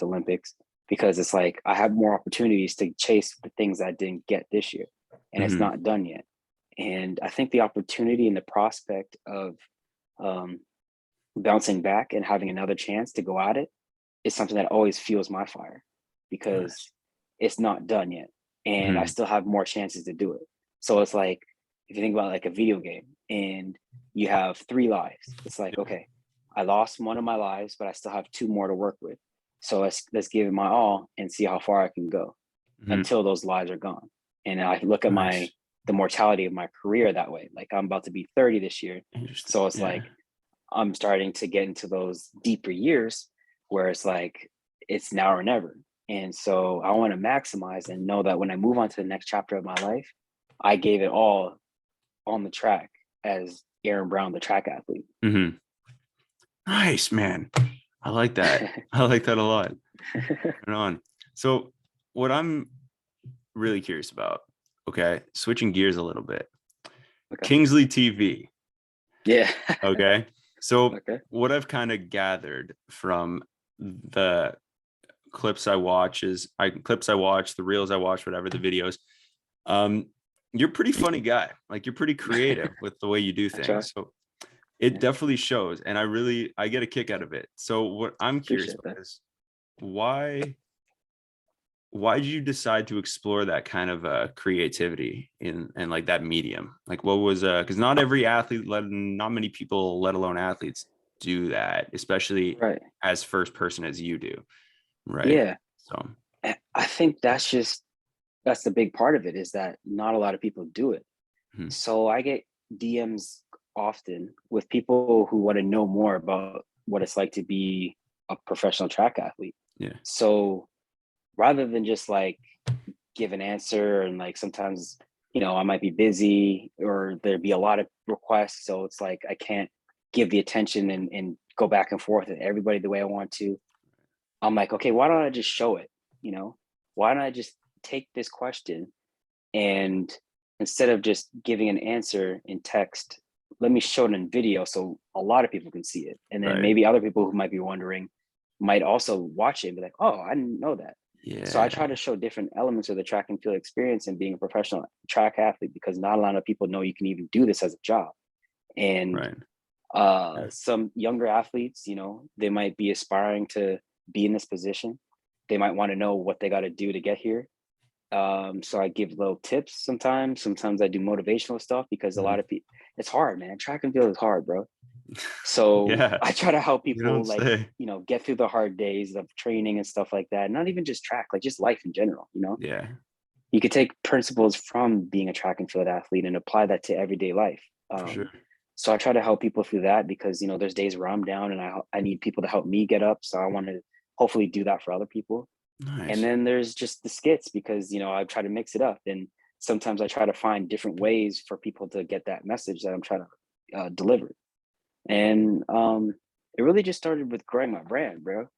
Olympics, because it's like I have more opportunities to chase the things I didn't get this year, and it's Mm-hmm. not done yet. And I think the opportunity and the prospect of um, bouncing back and having another chance to go at it is something that always fuels my fire, Nice. because it's not done yet and I Mm-hmm. still have more chances to do it. So it's like, if you think about like a video game and you have 3 lives, it's like, okay, I lost one of my lives, but I still have 2 more to work with. So let's give it my all and see how far I can go Mm-hmm. until those lives are gone. And I look at Nice. the mortality of my career that way. Like I'm about to be 30 this year. Interesting. So it's Yeah. like I'm starting to get into those deeper years where it's like it's now or never. And so I want to maximize and know that when I move on to the next chapter of my life, I gave it all on the track as Aaron Brown, the track athlete. Mm-hmm. Nice, man. I like that. I like that a lot. Right on. So what I'm really curious about, okay, switching gears a little bit. Okay. Kingsley TV. Yeah. Okay. So Okay. what I've kind of gathered from the clips I watch, the reels I watch, whatever the videos, you're a pretty funny guy. Like you're pretty creative with the way you do I try. things. So it Yeah, definitely shows, and I get a kick out of it. So what I'm curious appreciate about that. is why did you decide to explore that kind of creativity in and like that medium? Like what was because not every athlete, not many people, let alone athletes, do that, especially Right. as first person as you do, right? Yeah. So I think that's the big part of it, is that not a lot of people do it. hmm, So I get DMs often with people who want to know more about what it's like to be a professional track athlete. yeah, So rather than just like give an answer, and like sometimes, I might be busy or there'd be a lot of requests. So it's like I can't give the attention and go back and forth with everybody the way I want to. I'm like, okay, why don't I just show it? You know, why don't I just take this question, and instead of just giving an answer in text, let me show it in video so a lot of people can see it. And then right, maybe other people who might be wondering might also watch it and be like, oh, I didn't know that. So I yeah, try to show different elements of the track and field experience and being a professional track athlete, because not a lot of people know you can even do this as a job. And right, some younger athletes, they might be aspiring to be in this position. They might want to know what they got to do to get here. So I give little tips sometimes. Sometimes I do motivational stuff, because a mhm. lot of people, it's hard, man. Track and field is hard, bro. So Yeah, I try to help you don't people, like, say. get through the hard days of training and stuff like that. Not even just track, like just life in general. Yeah, You could take principles from being a track and field athlete and apply that to everyday life. for sure. So I try to help people through that, because there's days where I'm down and I need people to help me get up. So I want to hopefully do that for other people. And Nice. then there's just the skits, because I try to mix it up, and sometimes I try to find different ways for people to get that message that I'm trying to deliver. And it really just started with growing my brand, bro.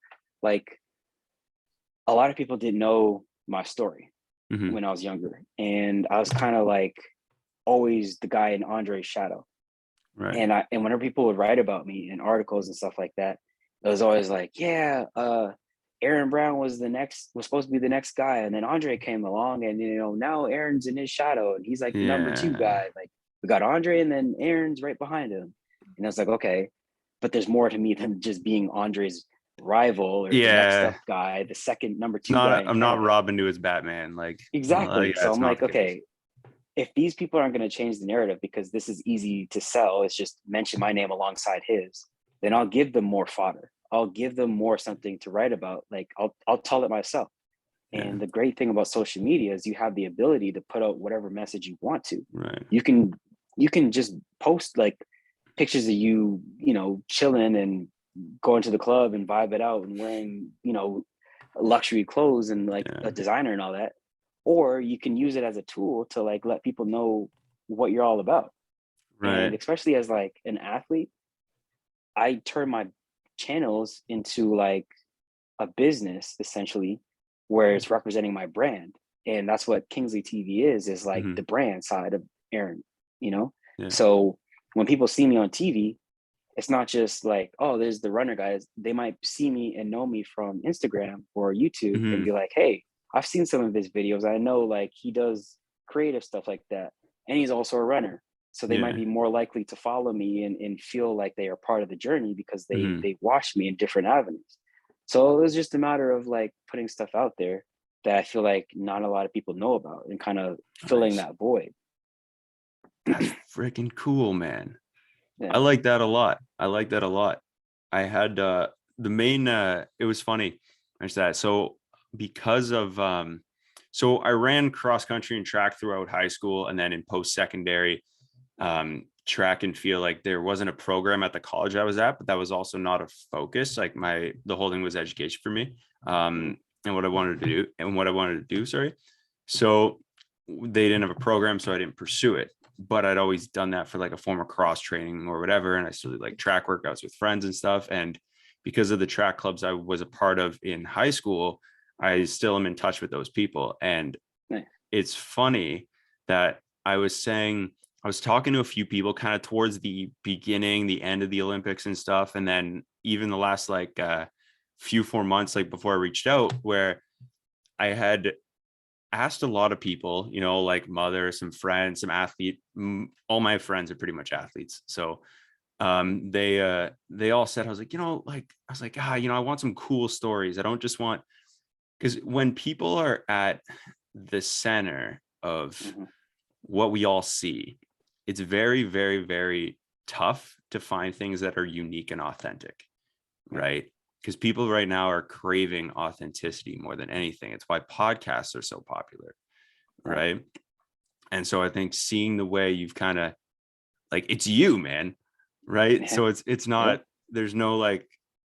Like, a lot of people didn't know my story Hmm. when I was younger, and I was kind of like always the guy in Andre's shadow. Right. And whenever people would write about me in articles and stuff like that, it was always like, yeah, Aaron Brown was supposed to be the next guy, and then Andre came along, and now Aaron's in his shadow, and he's like the number two Yeah. guy. Like, we got Andre, and then Aaron's right behind him, and I was like, okay, but there's more to me than just being Andre's rival or the next Yeah. up guy, the second number two guy Not in I'm front not of him. Robin to his Batman. Like, Exactly. yeah, So it's I'm not like, the case. okay, if these people aren't going to change the narrative because this is easy to sell, it's just mention my name alongside his, then I'll give them more fodder. I'll give them more something to write about. Like, I'll tell it myself. Yeah. And the great thing about social media is you have the ability to put out whatever message you want to. Right. You can just post like pictures of you, chilling and going to the club and vibe it out and wearing, luxury clothes and like Yeah. a designer and all that. Or you can use it as a tool to like let people know what you're all about. And Right. especially as like an athlete, I turn my channels into like a business essentially, where it's representing my brand. And that's what Kingsley TV is like Hmm. the brand side of Aaron, you know? Yeah. So when people see me on TV, it's not just like, oh, there's the runner guys. They might see me and know me from Instagram or YouTube and Hmm. be like, hey, I've seen some of his videos. I know like he does creative stuff like that. And he's also a runner. So they might Yeah. be more likely to follow me and feel like they are part of the journey because they Hmm. they watch me in different avenues. So it was just a matter of like putting stuff out there that I feel like not a lot of people know about and kind of filling Nice. that void. That's freaking cool, man. I Yeah. like that a lot. I like that a lot. I had the main it was funny. I that. So because of so I ran cross country and track throughout high school, and then in post secondary track and field, like there wasn't a program at the college I was at, but that was also not a focus. Like the whole thing was education for me. Mhm. And what I wanted to do, sorry. So they didn't have a program, so I didn't pursue it. But I'd always done that for like a form of cross training or whatever. And I still did like track workouts with friends and stuff. And because of the track clubs I was a part of in high school, I still am in touch with those people. And Nice. it's funny that I was talking to a few people kind of towards the beginning, the end of the Olympics and stuff. And then even the last like few 4 months, like before I reached out, where I had asked a lot of people, like mother, some friends, some athlete. All my friends are pretty much athletes. So they all said, I was like, like, I was like, I want some cool stories. I don't just want, because when people are at the center of Mhm. what we all see, it's very, very, very tough to find things that are unique and authentic, Yeah. right? Because people right now are craving authenticity more than anything. It's why podcasts are so popular, right? And so I think seeing the way you've kind of, like, it's you, man, right? Yeah. So it's Yeah. not, there's no like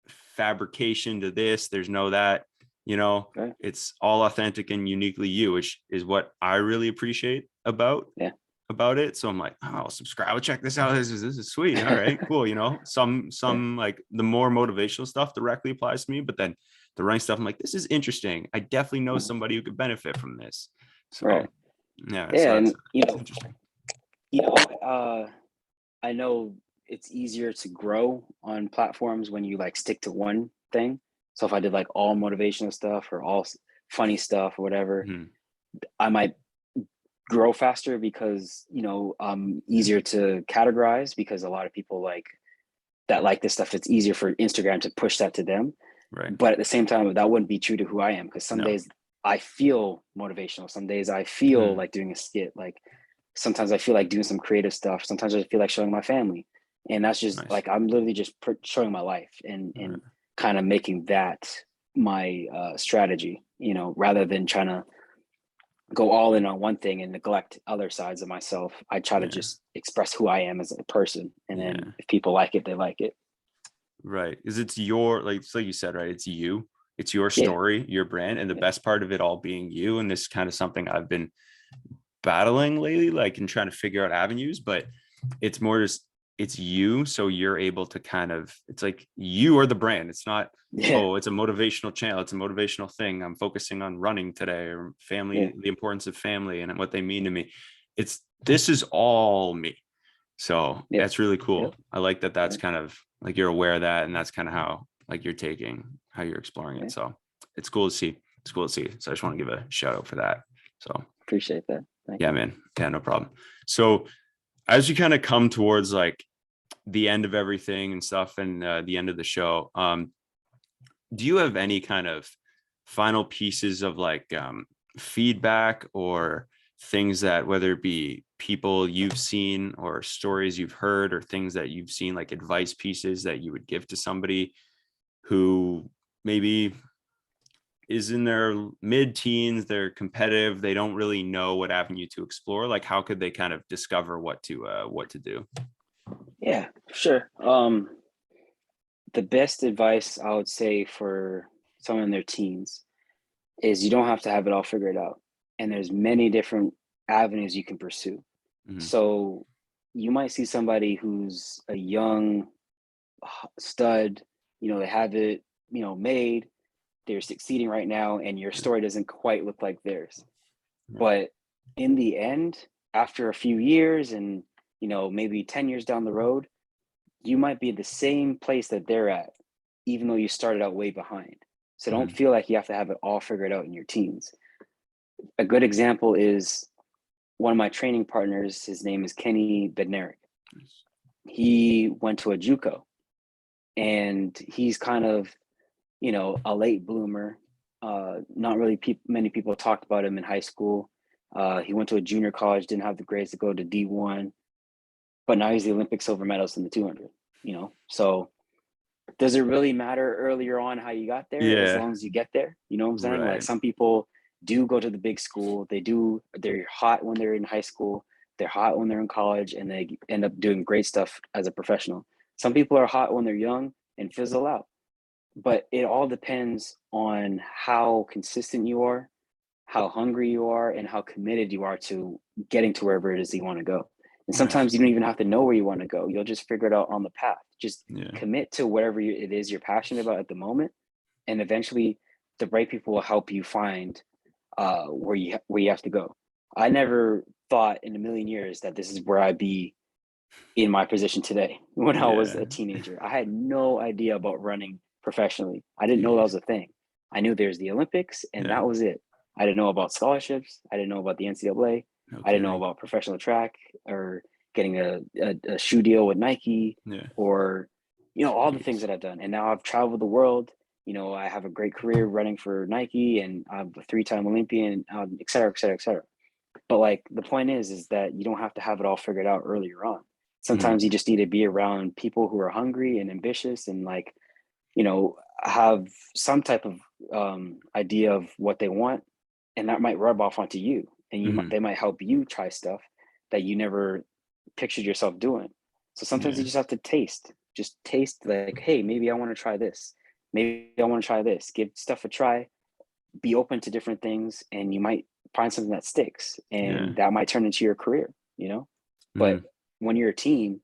fabrication to this, there's no that, Right. it's all authentic and uniquely you, which is what I really appreciate Yeah. about it. So I'm like, oh, I'll subscribe, I'll check this out. This is sweet. All right, cool. Yeah. Some like the more motivational stuff directly applies to me, but then the running stuff, I'm like, this is interesting. I definitely know Mhm. somebody who could benefit from this. Right. So yeah, Yeah. so And it's interesting. you know, uh, I know it's easier to grow on platforms when you like stick to one thing. So if I did like all motivational stuff or all funny stuff or whatever, Mhm. I might grow faster because I'm easier to categorize because a lot of people like this stuff. It's easier for Instagram to push that to them. Right. But at the same time, that wouldn't be true to who I am because some No. days I feel motivational. Some days I feel Mhm. like doing a skit. Like sometimes I feel like doing some creative stuff. Sometimes I feel like showing my family. And that's just Nice. like I'm literally just showing my life All right. and kind of making that my strategy, rather than trying to go all in on one thing and neglect other sides of myself. I try to Yeah. just express who I am as a person. And then Yeah. if people like it, they like it. Right. Because it's your, like, so you said, right? It's you, it's your Yeah. story, your brand, and the Yeah. best part of it all being you. And this is kind of something I've been battling lately, like, and trying to figure out avenues, but it's more just, it's you. So you're able to kind of, it's like you are the brand. It's not, Yeah. oh, it's a motivational channel. It's a motivational thing. I'm focusing on running today, or Yeah. family, the importance of family and what they mean to me. This is all me. So Yep. that's really Yep. cool. I like that. That's Right. kind of like you're aware of that, and that's kind of how, like, how you're exploring it. Yeah. So it's cool to see. It's cool to see. So I just want to give a shout out for that. So Appreciate that. Thank yeah, you. man. Yeah, no problem. So as you kind of come towards like the end of everything and stuff, and the end of the show, do you have any kind of final pieces of like feedback or things that, whether it be people you've seen or stories you've heard or things that you've seen, like advice pieces that you would give to somebody who maybe is in their mid-teens, they're competitive, they don't really know what avenue to explore, like how could they kind of discover what to do? Yeah, sure. The best advice I would say for someone in their teens is you don't have to have it all figured out. And there's many different avenues you can pursue. Mhm. So you might see somebody who's a young stud, they have it, made, they're succeeding right now, and your Yeah. story doesn't quite look like theirs. Right. But in the end, after a few years and, maybe 10 years down the road, you might be at the same place that they're at, even though you started out way behind. So don't Mhm. feel like you have to have it all figured out in your teens. A good example is one of my training partners. His name is Kenny Bednarik. Nice. He went to a JUCO, and he's kind of, a late bloomer. Not really many people talked about him in high school. He went to a junior college, didn't have the grades to go to D1, but now he's the Olympic silver medalist in the 200. So does it really matter earlier on how you got there as Yeah. long as you get there? You know what I'm saying? Like Right. some people do go to the big school. They're hot when they're in high school. They're hot when they're in college and they end up doing great stuff as a professional. Some people are hot when they're young and fizzle out. But it all depends on how consistent you are, how hungry you are, and how committed you are to getting to wherever it is you want to go. And sometimes Nice. you don't even have to know where you want to go. You'll just figure it out on the path. Just Yeah. commit to whatever it is you're passionate about at the moment, and eventually, the right people will help you find where you have to go. I never thought in a million years that this is where I'd be in my position today. When I was Yeah. a teenager, I had no idea about running professionally. I didn't know that Jeez. was a thing. I knew there's the Olympics, and Yeah. that was it. I didn't know about scholarships. I didn't know about the NCAA. No I didn't know kidding. about professional track or getting a shoe deal with Nike, Yeah. or, all the Jeez. things that I've done. And now I've traveled the world. I have a great career running for Nike, and I'm a 3-time Olympian, et cetera, et cetera, et cetera. But like the point is that you don't have to have it all figured out earlier on. Mhm. Sometimes you just need to be around people who are hungry and ambitious, and like, you know, have some type of idea of what they want, and that might rub off onto you, and Mhm. they might help you try stuff that you never pictured yourself doing. So sometimes you Yeah. just have to just taste, like, hey, maybe I want to try this. Maybe I want to try this. Give stuff a try, be open to different things, and you might find something that sticks, Yeah. and that might turn into your career. But Mhm. when you're a teen,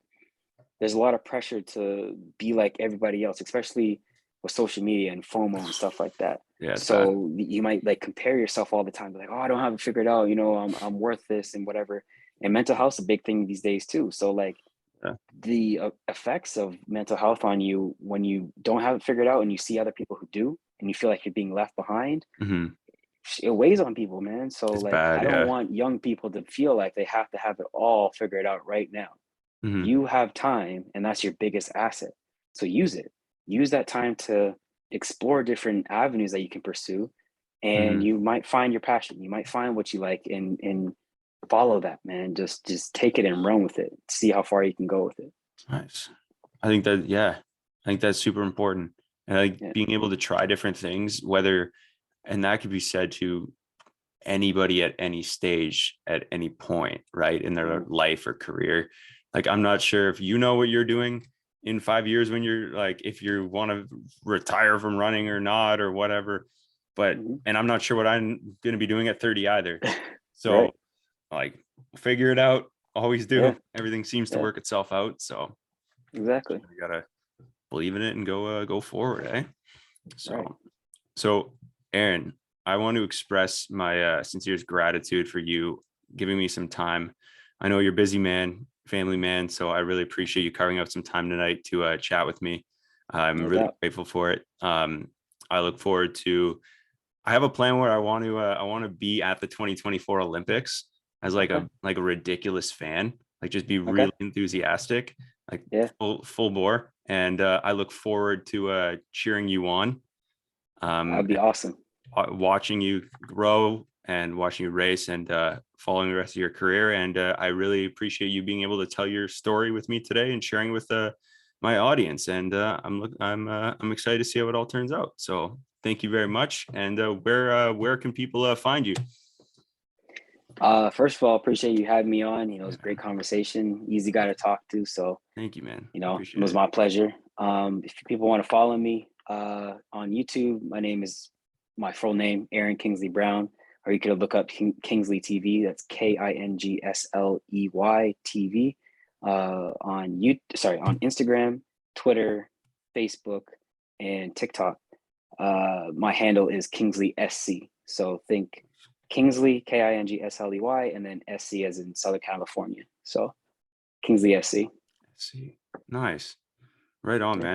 there's a lot of pressure to be like everybody else, especially with social media and FOMO and stuff like that. Yeah, it's bad. So you might like compare yourself all the time, like, oh, I don't have it figured out, I'm worth this and whatever. And mental health's a big thing these days too. So like Yeah. the effects of mental health on you when you don't have it figured out and you see other people who do, and you feel like you're being left behind, Mhm. it weighs on people, man. So It's like I bad, don't yeah. want young people to feel like they have to have it all figured out right now. Mhm. You have time, and that's your biggest asset. So use it. Use that time to explore different avenues that you can pursue, and Mhm. you might find your passion. You might find what you like, and follow that, man. Just take it and run with it. See how far you can go with it. Nice. I think that, yeah, I think that's super important. And like Yeah. being able to try different things, whether, and that could be said to anybody at any stage, at any point, right, in their Mhm. life or career. Like, I'm not sure if you know what you're doing in 5 years when you're like, if you want to retire from running or not, or whatever. But, Mhm. and I'm not sure what I'm going to be doing at 30 either. Right. So, like, figure it out. Always Yeah. do. Everything seems to Yeah. work itself out. So, Exactly. you gotta believe in it and go forward, eh? Right. So Aaron, I want to express my sincerest gratitude for you giving me some time. I know you're a busy man, family man, so I really appreciate you carving out some time tonight to chat with me. I'm No really doubt. grateful for it. I look forward to. I have a plan where I want to be at the 2024 Olympics as Okay. like a ridiculous fan, like just be Okay. really enthusiastic, like Yeah. full bore, and I look forward to cheering you on, That'd be and awesome. watching you grow and watching you race, and following the rest of your career. And I really appreciate you being able to tell your story with me today and sharing with my audience. And I'm excited to see how it all turns out. So thank you very much. And where can people find you? First of all, appreciate you having me on. It was a great conversation. Easy guy to talk to. So, Thank you, man. it Appreciate was it. my pleasure. If people want to follow me on YouTube, my full name, Aaron Kingsley Brown, or you could look up Kingsley TV. That's KINGSLEY TV on Instagram, Twitter, Facebook, and TikTok. My handle is Kingsley SC. So think Kingsley, KINGSLEY, and then SC as in Southern California. So Kingsley SC. See, nice, right on, Yeah. man.